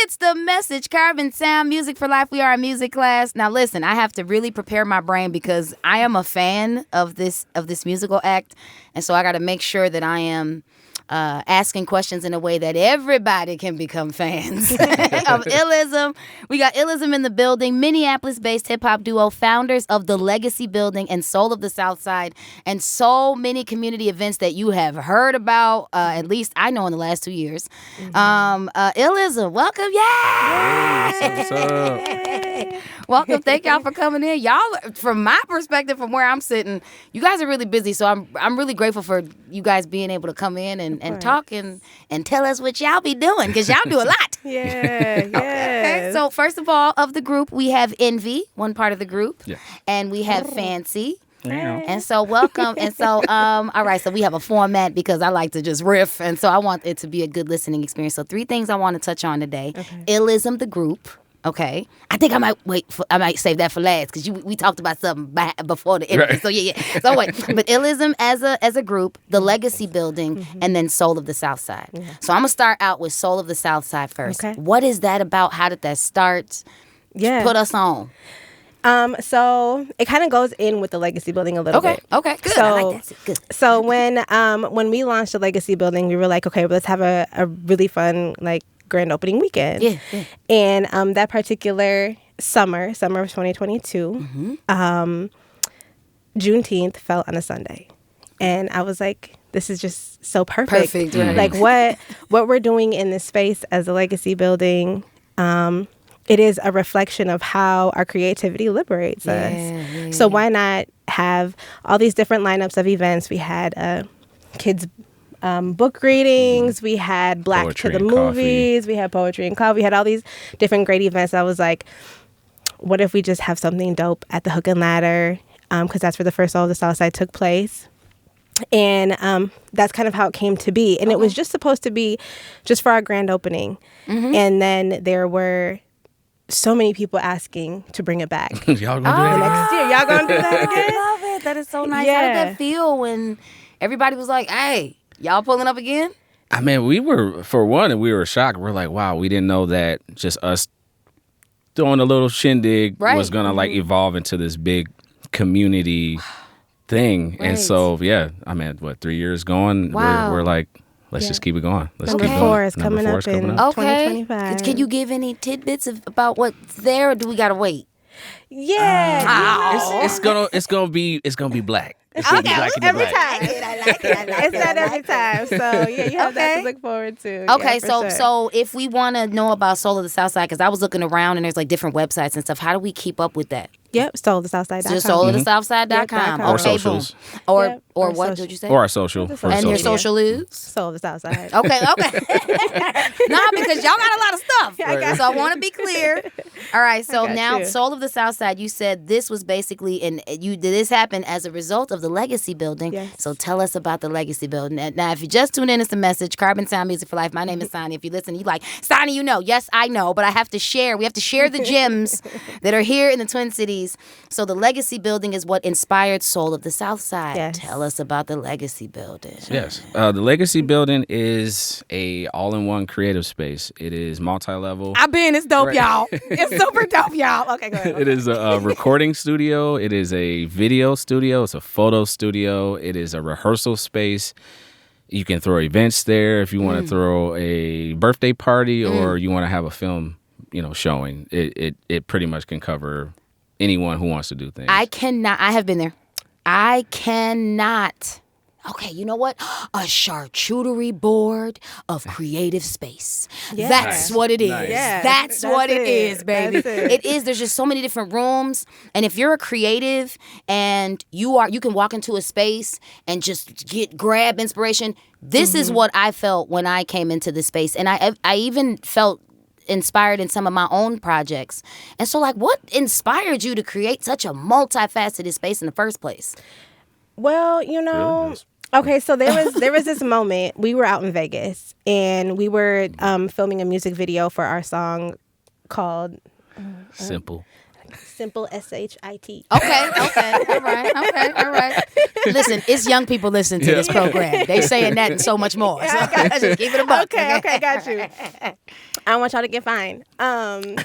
It's the message, Carbon Sound, Music for Life. We are a music class. Now, listen, I have to really prepare my brain because I am a fan of this musical act. And so I got to make sure that I am asking questions in a way that everybody can become fans of iLLism. We got iLLism in the building, Minneapolis-based hip-hop duo, founders of the Legacy Building and Soul of the Southside, and so many community events that you have heard about, at least I know in the last 2 years. iLLism, welcome. Yay! What's up? Welcome. Thank y'all for coming in. Y'all, from my perspective, from where I'm sitting, you guys are really busy, so I'm really grateful for you guys being able to come in and talk and tell us what y'all be doing, because y'all do a lot. Yeah. Okay. So first of all, of the group, we have Envy, one part of the group, Yeah. and we have Fancy. Yeah. And so welcome. And so, all right, so we have a format because I like to just riff, and so I want it to be a good listening experience. So 3 things I want to touch on today. Okay. iLLism, the group. Okay, I think I might save that for last because we talked about something before the interview. Right. So yeah. So wait, but iLLism as a group, the Legacy Building, and then Soul of the Southside. Yeah. So I'm gonna start out with Soul of the Southside first. Okay. What is that about? How did that start? Yeah. Put us on. So it kind of goes in with the Legacy Building a little bit. Okay, good. So, I like that. Good. So when we launched the Legacy Building, we were like, okay, well, let's have a really fun grand opening weekend. Yeah. And that particular summer of 2022, Juneteenth fell on a Sunday, and I was like, this is just so perfect. Perfect. Right. Like what we're doing in this space as a Legacy Building. It is a reflection of how our creativity liberates us. Yeah. So why not have all these different lineups of events? We had kids' book readings. We had Black Poetry to the and Movies. coffee. We had Poetry and Coffee. We had all these different great events. I was like, what if we just have something dope at the Hook and Ladder? Because that's where the first Soul of the Southside took place. And that's kind of how it came to be. And it was just supposed to be just for our grand opening. Mm-hmm. And then there were so many people asking to bring it back. Y'all gonna do that next year? Y'all gonna do that again? I love it. That is so nice. Yeah. How did that feel when everybody was like, hey, y'all pulling up again? I mean, we were shocked. We're like, wow, we didn't know that just us throwing a little shindig was gonna evolve into this big community thing. Right. And so, yeah, I mean, 3 years going, we're like, let's just keep it going. Let's Number keep 4 going. is coming up in 2025. Can you give any tidbits about what's there, or do we gotta wait? Yeah. It's gonna be black. It's gonna be black in the every black. time. It's not every time. So yeah, you have that to look forward to. Okay, yeah, so if we want to know about Soul of the Southside, because I was looking around and there's different websites and stuff, how do we keep up with that? Yep, soulofthesouthside.com. Just soulofthesouthside.com. Yep, or okay, socials. Boom. Or what did you say? Or our social. And your social is? Soul of the Southside. Okay. Nah, because y'all got a lot of stuff. Right. So I want to be clear. All right, so now you. Soul of the Southside, you said this was basically, did this happen as a result of the Legacy Building. Yes. So tell us about the Legacy Building. Now, if you just tuned in, it's the message, Carbon Sound, Music for Life. My name is Sanni. If you listen, you like, Sanni, you know. Yes, I know, but we have to share the gems that are here in the Twin Cities. So the Legacy Building is what inspired Soul of the Southside. Yes. Tell us about the Legacy Building. Yes. The Legacy Building is a all-in-one creative space. It is multi-level. I've been. It's dope, y'all. It's super dope, y'all. Okay, go ahead. It is a recording studio. It is a video studio. It's a photo studio. It is a rehearsal space. You can throw events there if you want to throw a birthday party or you want to have a film, showing. It pretty much can cover anyone who wants to do things. I have been there. I cannot. Okay, you know what? A charcuterie board of creative space. Yeah. That's what it is. Nice. Yeah, That's what it is, baby. That's it. It is. There's just so many different rooms. And if you're a creative and you can walk into a space and just grab inspiration. This is what I felt when I came into this space. And I even felt inspired in some of my own projects. And so, what inspired you to create such a multifaceted space in the first place? Well, okay, so there was this moment. We were out in Vegas, and we were filming a music video for our song called Simple. Simple SHIT. Okay. All right. Listen, it's young people listening to this program. They saying that and so much more. So just keep it a buck. Okay, got you. I don't want y'all to get fined. I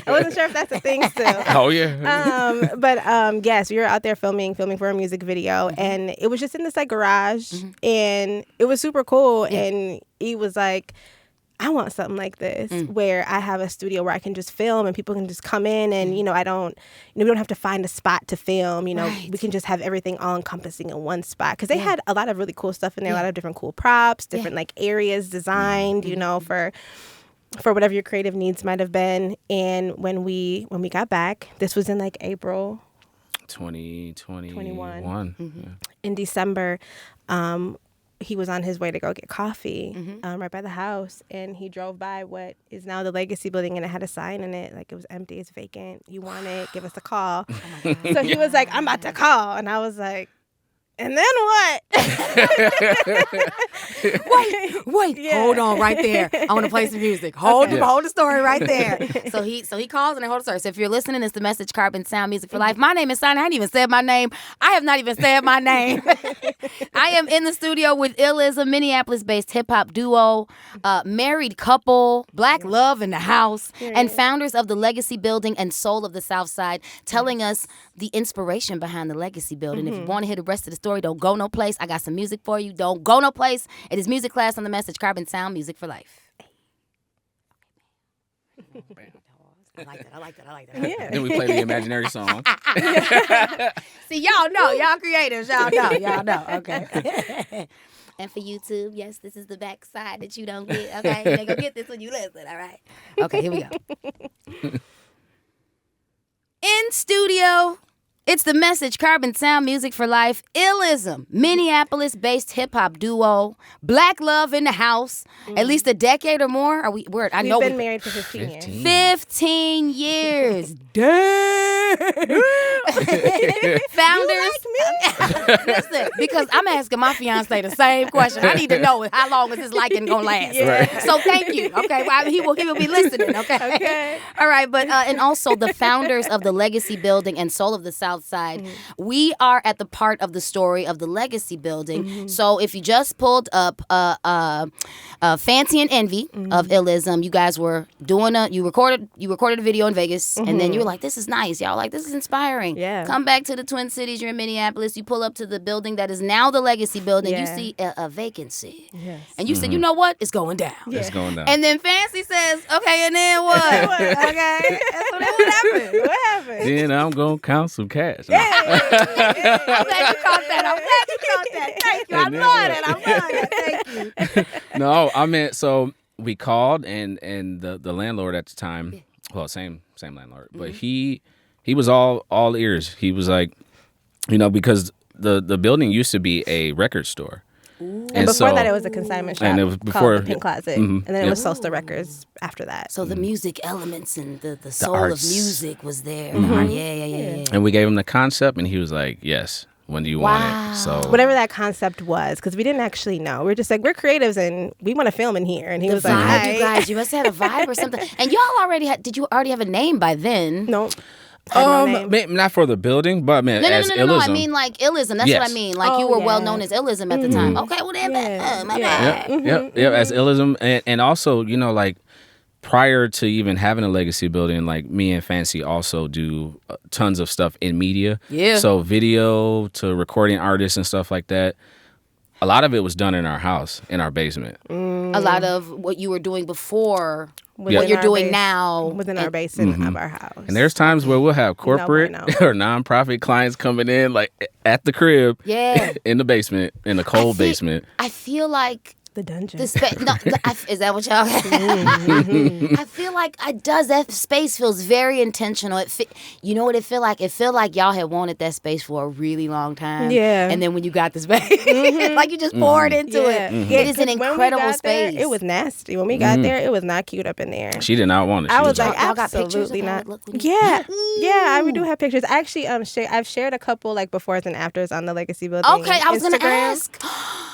wasn't sure if that's a thing still. Oh yeah. But yes, we were out there filming for a music video, and it was just in this like garage, and it was super cool. And he was like, I want something like this where I have a studio where I can just film and people can just come in and, we don't have to find a spot to film. We can just have everything all encompassing in one spot. Because they had a lot of really cool stuff in there, a lot of different cool props, different like areas designed, for whatever your creative needs might have been. And when we got back, this was in like April 2021. In December, he was on his way to go get coffee right by the house, and he drove by what is now the Legacy Building, and it had a sign in it like it was empty, it's vacant. You want it? Give us a call. So he was like, I'm about to call, and I was like, and then what? Wait, hold on right there. I want to play some music. Hold the story right there. So he calls and I hold the story. So if you're listening, it's the message Carbon Sound Music for Life. My name is Sanni. I ain't even said my name. I have not even said my name. I am in the studio with iLLism, Minneapolis-based hip-hop duo, married couple, Black love in the house, and founders of the Legacy Building and Soul of the Southside, telling us the inspiration behind the Legacy Building. If you want to hear the rest of the story, don't go no place. I got some music for you. Don't go no place. It is music class on the message Carbon Sound Music for Life. I like that. Yeah. Then we play the imaginary song. See, y'all know. Y'all creators. Y'all know. Okay. And for YouTube, yes, this is the back side that you don't get. Okay. You're going to get this when you listen. All right. Okay, here we go. In studio, it's the message Carbon Sound Music for Life, iLLism, Minneapolis-based hip-hop duo, Black love in the house, at least a decade or more. We've been married for 15 years. 15 years. Damn. Founders. Listen, because I'm asking my fiance the same question. I need to know how long is this liking gonna last. Right. So thank you. Okay, well, he will be listening. Okay. All right, but and also the founders of the Legacy Building and Soul of the Southside. We are at the part of the story of the Legacy Building. So if you just pulled up Fancy and Envy of iLLism, you guys were doing you recorded a video in Vegas, and then you were like, this is nice, y'all. Like, this is inspiring. Yeah. Come back to the Twin Cities. You're in Minneapolis. You pull up to the building that is now the Legacy Building. You see a vacancy. Yes. And you said, you know what? It's going down. It's going down. And then Fancy says, okay, and then what? Okay. What happened? What happened? Then I'm going to count some cash. I'm glad you caught that. Thank you. I love it. Thank you. No, I meant, so we called, and the landlord at the time, well, same landlord, but he was all ears. He was like, because the building used to be a record store. And before that, it was a consignment shop, and it was before called the Pink Closet, and then it was Solstice Records after that. So the music elements and the soul arts. of music was there. Yeah. And we gave him the concept, and he was like, yes. When do you want it? So whatever that concept was, because we didn't actually know. We were just like, we're creatives and we want to film in here. And he was like, vibe, you guys, you must have had a vibe or something. And y'all did you already have a name by then? No. Not for the building, but No. iLLism. I mean, like iLLism. That's what I mean. Like you were well known as iLLism at the time. Okay, well then, my bad. Yep, as iLLism, and also, like, prior to even having a Legacy Building, like, me and Fancy also do tons of stuff in media. Yeah. So video to recording artists and stuff like that. A lot of it was done in our house, in our basement. A lot of what you were doing before, Within what you're our doing base- now. within our basement of our house. And there's times where we'll have corporate bueno. or nonprofit clients coming in, like, at the crib, in the basement, in the cold basement. I feel like the dungeon. is that what y'all? I feel like that space feels very intentional. You know what it feel like? It feel like y'all had wanted that space for a really long time. Yeah. And then when you got the space, like you just poured into it. It is an incredible space. It was nasty. When we got there, it was not cute up in there. She did not want it. I was like, Y'all got pictures absolutely of how not. it looked when you- We do have pictures. Actually, I've shared a couple like befores and afters on the Legacy Building. Okay, I was gonna Instagram. ask.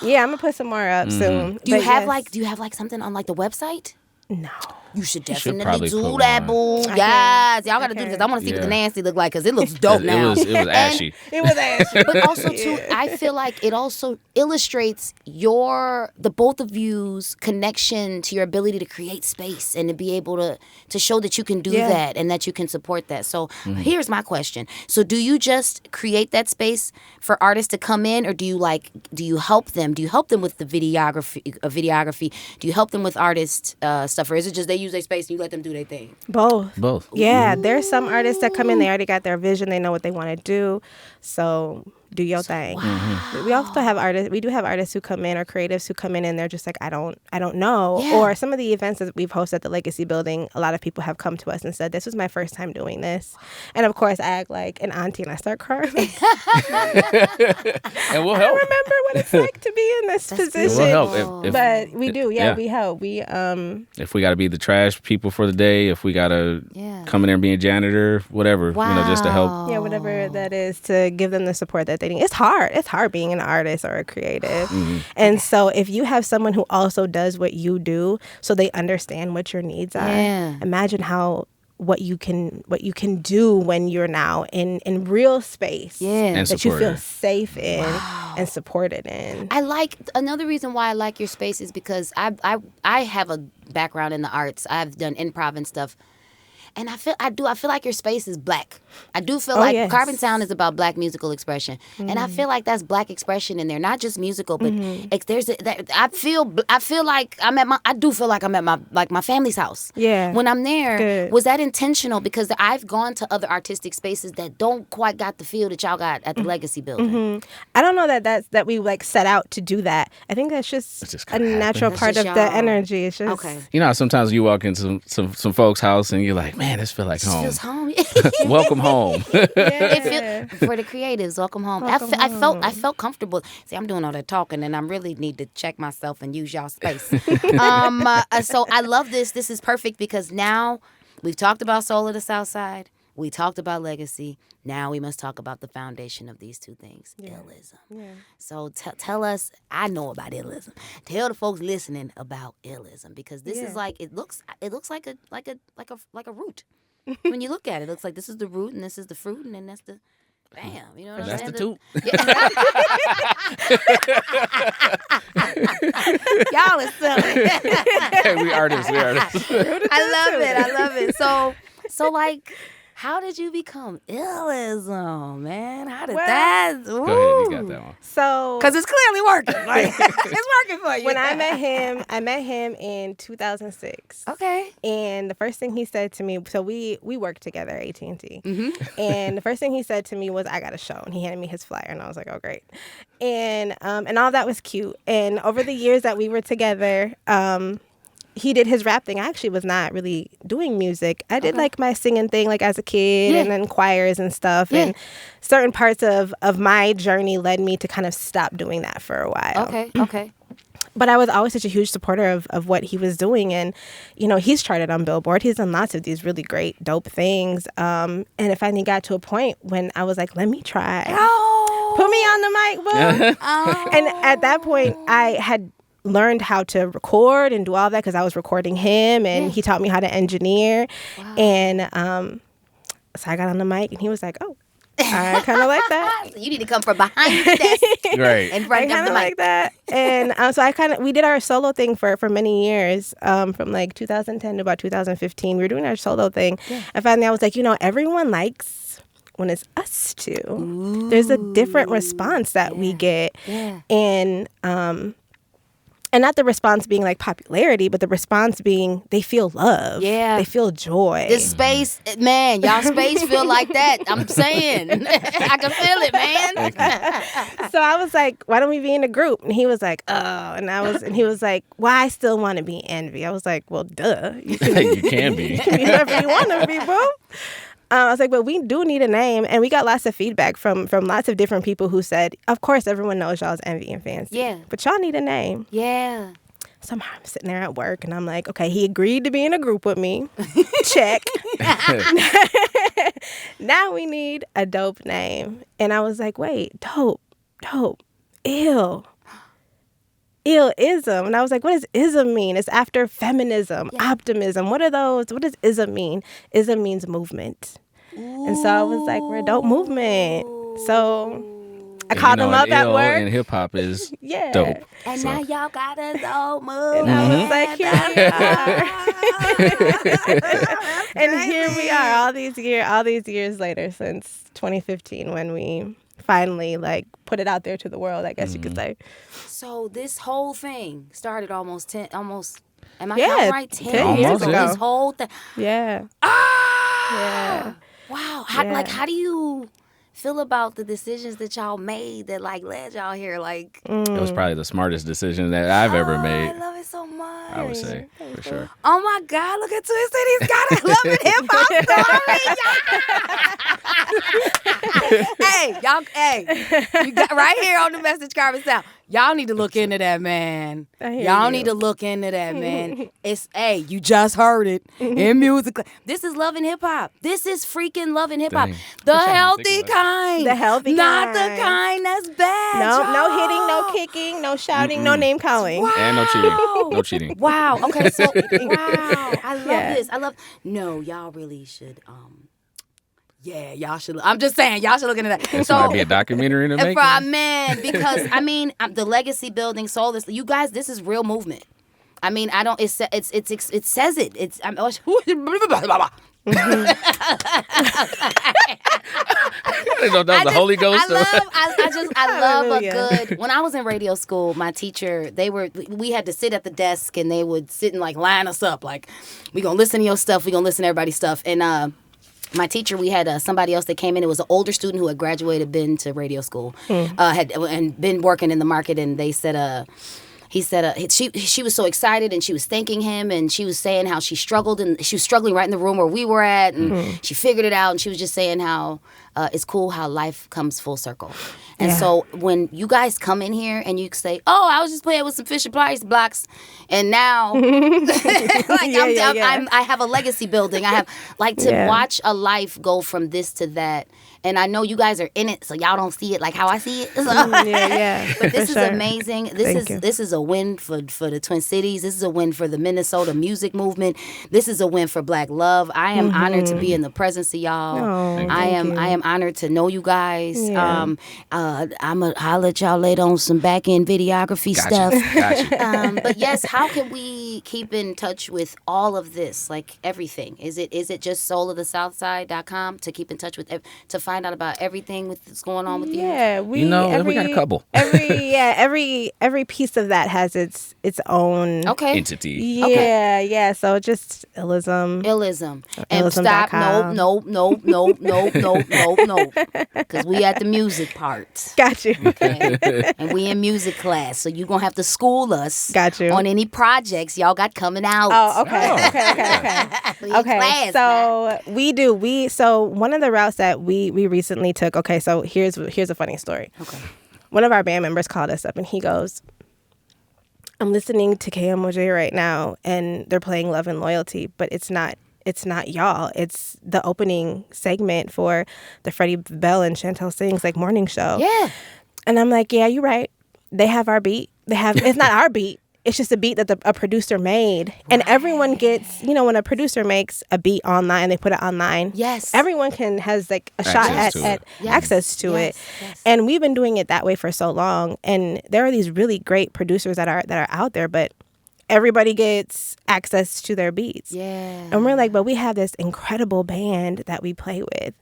Yeah, I'm gonna put some more up soon. Do you But have yes. like something on like the website? No. You should You should definitely probably do put that, one. boo. I Yes, y'all I gotta do can. this. I want to see what the Yeah. nasty look like because it looks dope now. It was ashy. It was ashy. But also too, I feel like it also illustrates the both of you's connection to your ability to create space and to be able to show that you can do Yeah. that and that you can support that. So here's my question: so do you just create that space for artists to come in, or do you help them? Do you help them with the videography? Do you help them with artist stuff, or is it just they use their space and you let them do their thing? Both. Yeah, there's some artists that come in, they already got their vision, they know what they want to do. So do your thing. We also have artists, we do have artists who come in or creatives who come in and they're just like, I don't know. Yeah. Or some of the events that we've hosted at the Legacy Building, a lot of people have come to us and said, this was my first time doing this. And of course, I act like an auntie and I start crying. And we'll help. I remember what it's like to be in this position. We'll help. But we do, we help. If we got to be the trash people for the day, if we got to come in there and be a janitor, whatever, just to help. Yeah, whatever that is, to give them the support that they need. It's hard. It's hard being an artist or a creative. And so if you have someone who also does what you do so they understand what your needs are, imagine what you can do when you're now in real space And that you feel supported. safe in and supported in. I like another reason why I like your space is because I have a background in the arts. I've done improv and stuff. And I feel like your space is black. I do feel like yes. Carbon Sound is about black musical expression, and I feel like that's black expression in there, not just musical, but I feel like I'm at my family's house. Yeah. When I'm there, Good. was that intentional? Because I've gone to other artistic spaces that don't quite got the feel that y'all got at the Legacy Building. I don't know that we like set out to do that. I think that's just just a kinda natural That's part just of the y'all. energy. It's just Okay. You know how sometimes you walk into some folks' house and you're like, man, this feel like This home. feels home. Welcome home. Yeah. For the creatives, welcome home. I felt comfortable. See, I'm doing all that talking, and I really need to check myself and use y'all space. So I love this. This is perfect because now we've talked about Soul of the Southside. We talked about legacy. Now we must talk about the foundation of these two things, iLLism. Yeah. So tell us. I know about iLLism. Tell the folks listening about iLLism because this is like it looks like a root. When you look at it, it looks like this is the root and this is the fruit and then that's the bam. You know what I'm That's saying? the toot. Y'all are silly. Hey, we artists. I love it. So like, how did you become iLLism, man? How did that? Go ahead, you got that one. So Because it's clearly working. Like, it's working for you. when I met him in 2006. Okay. And the first thing he said to me, so we worked together at AT&T. And the first thing he said to me was, I got a show. And he handed me his flyer. And I was like, oh, great. And all that was cute. And over the years that we were together, he did his rap thing. I actually was not really doing music. I did like my singing thing like as a kid and then choirs and stuff. And certain parts of my journey led me to kind of stop doing that for a while. Okay. But I was always such a huge supporter of what he was doing. And, you know, he's charted on Billboard. He's done lots of these really great, dope things. And it finally got to a point when I was like, let me try. Put me on the mic, boo. And at that point, I had learned how to record and do all that because I was recording him and he taught me how to engineer. And so I got on the mic and he was like, oh, I kind of like that. You need to come from behind the desk Right. and I bring kind up the of mic. like that. And so we did our solo thing for many years, from like 2010 to about 2015. We were doing our solo thing. And finally I was like, you know, everyone likes when it's us two. There's a different response that we get. Yeah. And not the response being like popularity, but the response being they feel love. Yeah. They feel joy. This space, man, y'all space feel like that. I'm saying. I can feel it, man. So I was like, why don't we be in a group? And he was like, oh. And he was like, why I still want to be Envy. I was like, well, duh. You can be. can be whoever you want to be, bro. I was like, but we do need a name. And we got lots of feedback from lots of different people who said, of course, everyone knows y'all's Envy and Fancy. Yeah. But y'all need a name. Yeah. Somehow I'm sitting there at work and I'm like, okay, he agreed to be in a group with me. Check. Now we need a dope name. And I was like, wait, dope, ill. iLLism. And I was like, what does ism mean? It's after feminism, optimism. What are those? What does ism mean? Ism means movement. And so I was like, we're adult movement. So I called them out that word. And hip hop is dope. And now y'all got us all moving. And I was like, here we are. And here we are all these years later, since 2015, when we finally like put it out there to the world, I guess you could say. So this whole thing started almost am I counting right? 10 years ago. ago. This whole thing. Yeah. Yeah. Wow. How do you feel about the decisions that y'all made that like led y'all here? Like it was probably the smartest decision that I've ever made. I love it so much. I would say, for sure. Oh my God, look at Twisted. He's got a love and hip hop story. Hey, y'all, you got right here on the message card sound. Y'all need to look into that, man. Y'all need to look into that, man. It's, you just heard it in music. This is love and hip hop. This is freaking love and hip hop. The healthy kind. The healthy Not kind. the kind that's bad. No hitting, no kicking, no shouting, no name calling. Wow. And no cheating. No cheating. Wow. Okay, so, wow. I love this. No, y'all really should, yeah, y'all should. I'm just saying, y'all should look into that. This might be a documentary in the making. Man, because I mean, the legacy building, soul. This, you guys, this is real movement. I mean, I don't. It says it. It's. I didn't know that was the Holy Ghost. I love a good. When I was in radio school, my teacher, we had to sit at the desk and they would sit and like line us up, like, we gonna listen to your stuff, we gonna listen to everybody's stuff, and my teacher, we had somebody else that came in. It was an older student who had graduated, been to radio school, and been working in the market. And they said, he said, she was so excited, and she was thanking him, and she was saying how she struggled, and she was struggling right in the room where we were at, and she figured it out, and she was just saying how it's cool how life comes full circle. And so when you guys come in here and you say, "Oh, I was just playing with some Fisher Price blocks, and now I have a legacy building. I have to watch a life go from this to that." And I know you guys are in it, so y'all don't see it like how I see it. But this is amazing. This is a win for the Twin Cities. This is a win for the Minnesota music movement. This is a win for Black love. I am honored to be in the presence of y'all. I am honored to know you guys. I'll let y'all later on some back end videography stuff. Gotcha. But yes, how can we keep in touch with all of this? Like everything. Is it just soulofthesouthside.com to keep in touch with to find out about everything that's going on with you? Yeah, we got a couple. Every piece of that has its own entity. Yeah. So just iLLism. And stop. No. Because we at the music part. Got you. Okay. And we in music class, so you're gonna have to school us. Got you. On any projects y'all got coming out. Oh, okay. Okay. So we do. So one of the routes that we recently took. Okay. So here's a funny story. Okay. One of our band members called us up and he goes, "I'm listening to KMOJ right now, and they're playing Love and Loyalty, but it's not y'all. It's the opening segment for the Freddie Bell and Chantel Sings morning show." Yeah. And I'm like, yeah, you're right. They have our beat. It's not our beat. It's just a beat that a producer made. And everyone gets, when a producer makes a beat online, they put it online. Yes. Everyone has a shot at access to it. Yes. And we've been doing it that way for so long. And there are these really great producers that are out there, but everybody gets access to their beats. Yeah. And we're like, but we have this incredible band that we play with.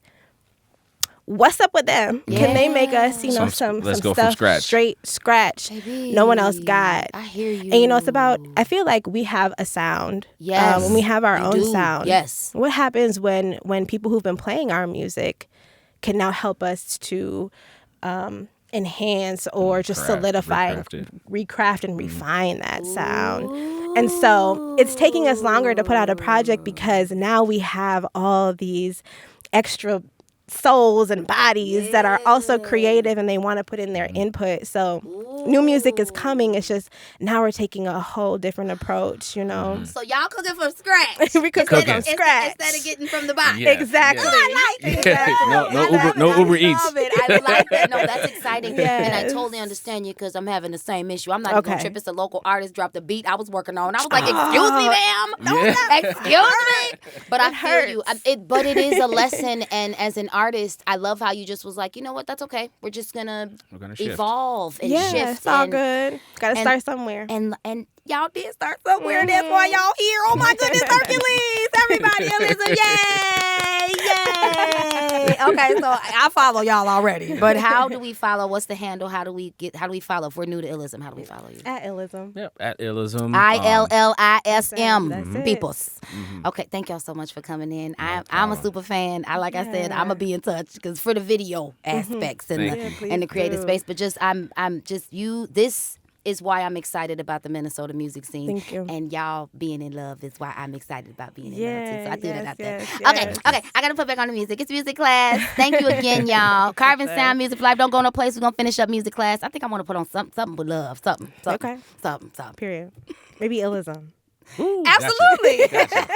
What's up with them? Yeah. Can they make us, some stuff from scratch. Straight scratch? Baby, no one else got. I hear you. And it's about, I feel like we have a sound. Yes. When we have our own sound. Yes. What happens when people who've been playing our music can now help us to enhance or just solidify, recraft and refine that sound? And so it's taking us longer to put out a project because now we have all these extra souls and bodies that are also creative and they want to put in their input. So new music is coming. It's just now we're taking a whole different approach, you know. So y'all cooking from scratch. We cook from scratch Instead of getting from the box. Yeah, exactly. yeah. I like it. Yeah. No Uber Eats. I like that. No, that's exciting. Yes. And I totally understand you because I'm having the same issue. I'm not even going to trip. It's a local artist dropped a beat I was working on. I was like, excuse me, ma'am. Excuse me. But I feel you. But it is a lesson. And as an artist, I love how you just was like, you know what? That's okay. We're just going to evolve and shift. It's all good. Got to start somewhere. And y'all did start somewhere. That's why y'all here. Oh my goodness, Hercules! Everybody, iLLism, yay! Okay, so I follow y'all already. But how do we follow? What's the handle? How do we follow? If we're new to iLLism, how do we follow you? At iLLism. Yep, at iLLism. iLLism. That's it. Peoples. Okay, thank y'all so much for coming in. I'm a super fan. I said, I'm gonna be in touch because for the video aspects and the creative space. But just I'm just you. This is why I'm excited about the Minnesota music scene. Thank you. And y'all being in love is why I'm excited about being in love too. So I threw that out there. Yes. Okay. I gotta put back on the music. It's music class. Thank you again, y'all. Carving Sound Music for Life. Don't go no place. We're gonna finish up music class. I think I want to put on something with love. Something. Okay. Something. Period. Maybe iLLism. Absolutely. Gotcha.